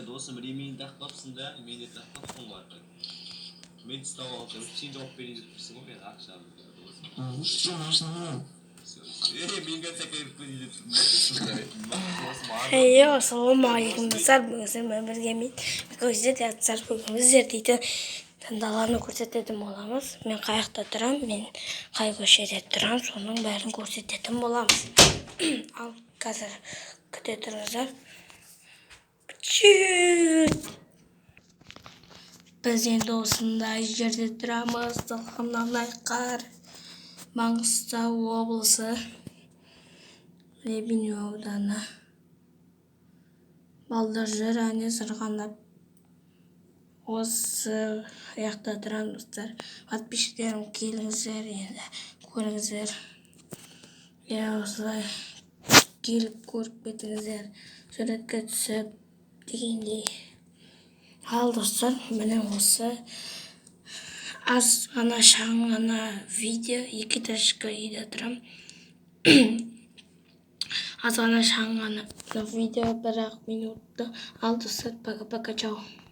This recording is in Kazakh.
Досым ремейін тақтапсың да, мен де тақтапсың ғой. Мен ұстап алып, сен жауап берейін деп тұрсың ғой, мен ақша Heyo, assalamualaikum dostlar. Bugün sizinle birlikte Mikroizet yazıcılar bugün izlediğim dallarını көрсететін боламыз. Мен қаяқта тұрам, мен қай көшеде тұрам, соның бәрін көрсететін боламыз. Ал қазір күте тұрыңыздар. Біз енді осындай жерде тұрамыз. Талғамнамайқар, Маңғыстау облысы, Лебен ауданы. Балдар жүр, әне сырғанап. Осы аяқта тұрам достар. Подписчиктерім келіңіздер, енді көріңіздер. Осылай келіп көріп кетіңіздер. Суретке түсіп дегендей. Ал достар, міне осы аз ғана шағын ғана видео, 2 дашка үйде тұрам. Аз ғана шағын ғана видео, 1-ақ минутты. Ал достар, пока-пока, чао.